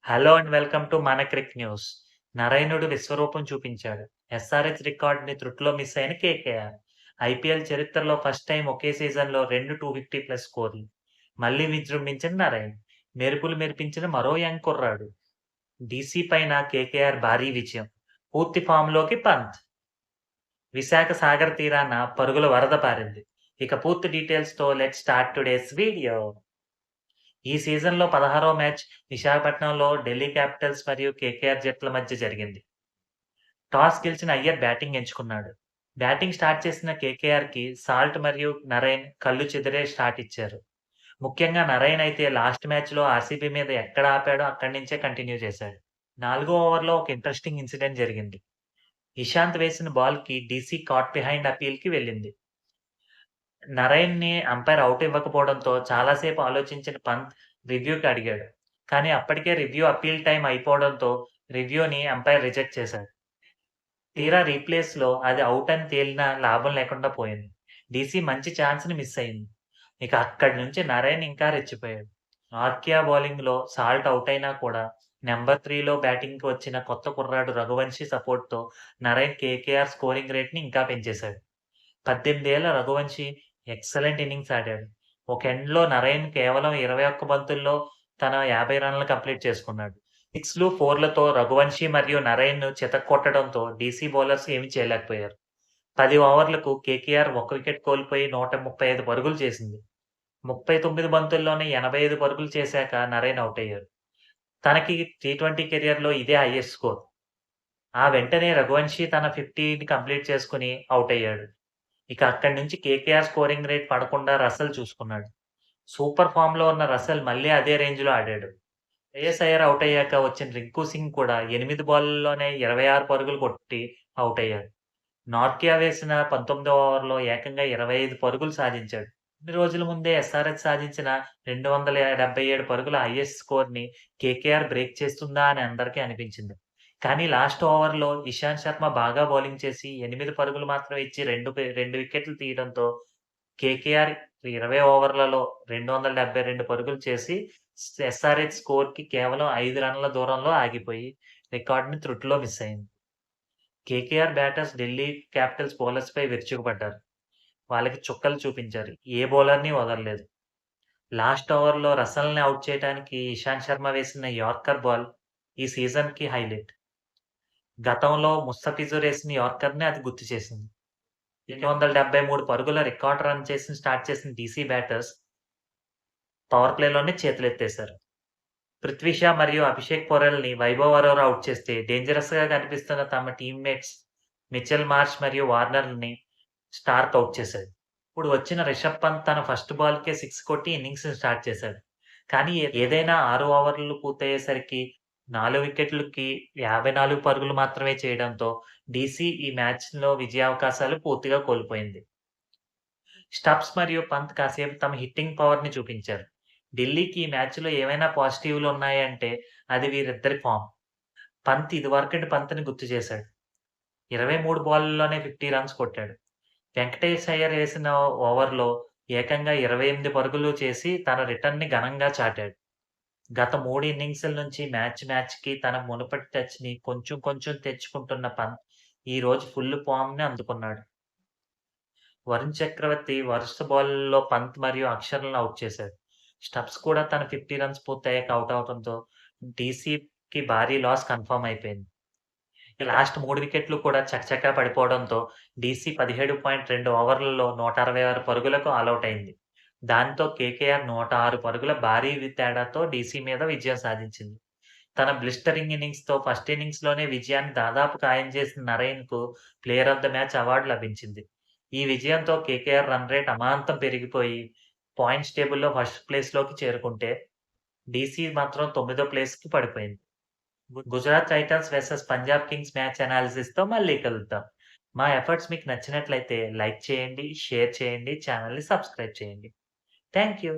Hello and welcome to మన Crick news. నారాయణుడు విశ్వరూపం చూపించాడు. ఎస్ఆర్‌హెచ్ రికార్డ్‌ని త్రుటిలో మిస్ అయిన కేకేఆర్. ఐపీఎల్ చరిత్రలో ఫస్ట్ టైమ్ ఒకే సీజన్‌లో 2 250+ స్కోర్లు. మళ్లీ విజృంభించిన నారాయణ్. మెరుపులు మెరిపించిన మరో యంగ్ కుర్రాడు. డీసీ పైన కేకేఆర్ భారీ విజయం. పూర్తి ఫామ్‌లోకి పంత్. విశాఖ సాగర్ తీరాన పరుగుల వరద పారింది. ఇక పూర్తి డీటెయిల్స్‌తో లెట్స్ స్టార్ట్ టుడేస్ వీడియో. ఈ సీజన్‌లో 16వ మ్యాచ్ విశాఖపట్నంలో ఢిల్లీ క్యాపిటల్స్ మరియు కేకేఆర్ జట్ల మధ్య జరిగింది. టాస్ గెలిచిన అయ్యర్ బ్యాటింగ్ ఎంచుకున్నాడు. బ్యాటింగ్ స్టార్ట్ చేసిన కేకేఆర్‌కి సాల్ట్ మరియు నరైన్ కళ్లు చెదిరే స్టార్ట్ ఇచ్చారు. ముఖ్యంగా నరైన్ అయితే లాస్ట్ మ్యాచ్‌లో ఆర్సీబీ మీద ఎక్కడ ఆపాడో అక్కడి నుంచే కంటిన్యూ చేశాడు. 4వ ఓవర్‌లో ఒక ఇంట్రెస్టింగ్ ఇన్సిడెంట్ జరిగింది. ఇషాంత్ వేసిన బాల్‌కి డీసీ కాట్ బిహైండ్ అపీల్‌కి వెళ్ళింది. నరైన్‌ని అంపైర్ ఔట్ ఇవ్వకపోవడంతో చాలా సేపు ఆలోచించిన పంత్ రివ్యూకి అడిగాడు. కానీ అప్పటికే రివ్యూ అప్పీల్ టైమ్ అయిపోవడంతో రివ్యూని అంపైర్ రిజెక్ట్ చేశాడు. తీరా రీప్లేస్‌లో అది ఔట్ అని తేలినా లాభం లేకుండా పోయింది. డీసీ మంచి ఛాన్స్‌ని మిస్ అయింది. ఇక అక్కడి నుంచి నరైన్ ఇంకా రెచ్చిపోయాడు. నార్కియా బౌలింగ్‌లో సాల్ట్ ఔట్ అయినా కూడా నంబర్ 3లో బ్యాటింగ్‌కి వచ్చిన కొత్త కుర్రాడు రఘువంశీ సపోర్ట్‌తో నరైన్ కేకేఆర్ స్కోరింగ్ రేట్‌ని ఇంకా పెంచేశాడు. 18 ఏళ్ల రఘువంశీ ఎక్సలెంట్ ఇన్నింగ్స్ ఆడాడు. ఒక ఎండ్‌లో నరైన్ కేవలం 21 బంతుల్లో తన 50 రన్‌లు కంప్లీట్ చేసుకున్నాడు. 6లు, 4లతో రఘువంశీ మరియు నరైన్‌ను చితక్కొట్టడంతో డీసీ బౌలర్స్ ఏమీ చేయలేకపోయారు. 10 ఓవర్లకు కేకేఆర్ ఒక్క వికెట్ కోల్పోయి 135 పరుగులు చేసింది. 39 బంతుల్లోనే 85 పరుగులు చేశాక నరైన్ ఔటయ్యాడు. తనకి టీ20 కెరియర్‌లో ఇదే హైయెస్ట్ స్కోర్. ఆ వెంటనే రఘువంశీ తన 50ని కంప్లీట్ చేసుకొని ఔటయ్యాడు. ఇక అక్కడి నుంచి కేకేఆర్ స్కోరింగ్ రేట్ పడకుండా రసెల్ చూసుకున్నాడు. సూపర్ ఫామ్‌లో ఉన్న రసెల్ మళ్ళీ అదే రేంజ్‌లో ఆడాడు. శ్రేయస్ అయ్యర్ ఔట్ అయ్యాక వచ్చిన రింకు సింగ్ కూడా 8 బాల్‌ల్లోనే 26 పరుగులు కొట్టి ఔట్ అయ్యాడు. నార్కియా వేసిన 19వ ఓవర్‌లో ఏకంగా 25 పరుగులు సాధించాడు. కొన్ని రోజుల ముందే ఎస్ఆర్‌హెచ్ సాధించిన 277 పరుగుల హైయెస్ట్ స్కోర్‌ని కేకేఆర్ బ్రేక్ చేస్తుందా అని అందరికీ అనిపించింది. కానీ లాస్ట్ ఓవర్‌లో ఇషాంత్ శర్మ బాగా బౌలింగ్ చేసి 8 పరుగులు మాత్రమే ఇచ్చి 2 వికెట్లు తీయడంతో కేకేఆర్ 20 ఓవర్లలో 272 పరుగులు చేసి ఎస్ఆర్‌హెచ్ స్కోర్‌కి కేవలం 5 రన్‌ల దూరంలో ఆగిపోయి రికార్డ్‌ని త్రుటిలో మిస్ అయింది. కేకేఆర్ బ్యాటర్స్ ఢిల్లీ క్యాపిటల్స్ బౌలర్స్‌పై విరుచుకుపడ్డారు. వాళ్ళకి చుక్కలు చూపించారు. ఏ బౌలర్‌ని వదలలేదు. లాస్ట్ ఓవర్‌లో రసెల్‌ని ఔట్ చేయడానికి ఇషాంత్ శర్మ వేసిన యార్కర్ బాల్ ఈ సీజన్‌కి హైలైట్. గతంలో ముస్తఫిజుర్ ఏసిన యార్కర్‌ని అది గుర్తు చేసింది. 273 పరుగుల రికార్డ్ రన్ చేసి స్టార్ట్ చేసిన డీసీ బ్యాటర్స్ పవర్ ప్లేలోనే చేతులెత్తేశారు. పృథ్వీ షా మరియు అభిషేక్ పొరెల్‌ని వైభవ్ అరోరా ఔట్ చేస్తే డేంజరస్‌గా కనిపిస్తున్న తమ టీమ్‌మేట్స్ మిచెల్ మార్ష్ మరియు వార్నర్‌ని స్టార్క్ ఔట్ చేశాడు. ఇప్పుడు వచ్చిన రిషబ్ పంత్ తన ఫస్ట్ బాల్‌కే 6 కొట్టి ఇన్నింగ్స్‌ని స్టార్ట్ చేశాడు. కానీ ఏదైనా 6 ఓవర్లు పూర్తయ్యేసరికి 4 వికెట్లకి 54 పరుగులు మాత్రమే చేయడంతో డీసీ ఈ మ్యాచ్‌లో విజయావకాశాలు పూర్తిగా కోల్పోయింది. స్టబ్స్ మరియు పంత్ కాసేపు తమ హిట్టింగ్ పవర్‌ని చూపించారు. ఢిల్లీకి ఈ మ్యాచ్‌లో ఏవైనా పాజిటివ్‌లున్నాయంటే అది వీరిద్దరి ఫార్మ్. పంత్ ఇదివరకటి పంత్‌ని గుర్తు చేశాడు. 23 బాల్‌ల్లోనే 50 రన్స్ కొట్టాడు. వెంకటేష్ అయ్యర్ వేసిన ఓవర్‌లో ఏకంగా 28 పరుగులు చేసి తన రిటర్న్‌ని ఘనంగా చాటాడు. గత 3 ఇన్నింగ్స్‌ల నుంచి మ్యాచ్‌కి తన మునుపటి టచ్‌ని కొంచెం కొంచెం తెచ్చుకుంటున్న పంత్ ఈరోజు ఫుల్ ఫామ్‌ని అందుకున్నాడు. వరుణ్ చక్రవర్తి వరుస బాల్లలో పంత్ మరియు అక్షర్‌లను ఔట్ చేశాడు. స్టబ్స్ కూడా తన 50 రన్స్ పూర్తయ్యాక ఔట్ అవ్వడంతో డీసీకి భారీ లాస్ కన్ఫర్మ్ అయిపోయింది. లాస్ట్ 3 వికెట్లు కూడా చకచకా పడిపోవడంతో డీసీ 17.2 ఓవర్లలో 166 పరుగులకు ఆలౌట్ అయింది. దాంతో కేకేఆర్ 106 పరుగుల భారీ తేడాతో డీసీ మీద విజయం సాధించింది. తన బ్లిస్టరింగ్ ఇన్నింగ్స్‌తో ఫస్ట్ ఇన్నింగ్స్‌లోనే విజయాన్ని దాదాపు ఖాయం చేసిన నరైన్‌కు player of the match award లభించింది. ఈ విజయంతో కేకేఆర్ రన్ రేట్ అమాంతం పెరిగిపోయి పాయింట్స్ టేబుల్‌లో ఫస్ట్ ప్లేస్‌లోకి చేరుకుంటే, డీసీ మాత్రం 9థ్ ప్లేస్‌కి పడిపోయింది. Gujarat Titans versus Punjab Kings match అనాలిసిస్‌తో మళ్ళీ కలుద్దాం. మా ఎఫర్ట్స్ మీకు నచ్చినట్లయితే లైక్ చేయండి, షేర్ చేయండి, ఛానెల్‌ని సబ్స్క్రైబ్ చేయండి. Thank you.